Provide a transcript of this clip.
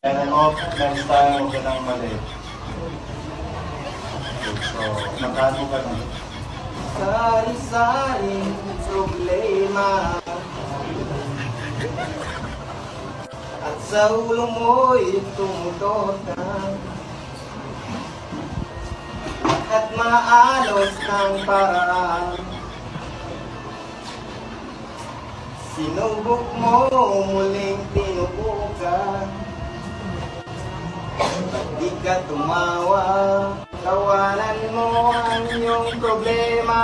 And I hope next time huwag ka nang mali. So, magkano ka na? Sari-saring problema at sa ulo mo'y tumutot na at maalos ng paraan. Sinubok mo, muling tinubukan. Ba't di ka tumawa? Tawanan mo ang iyong problema.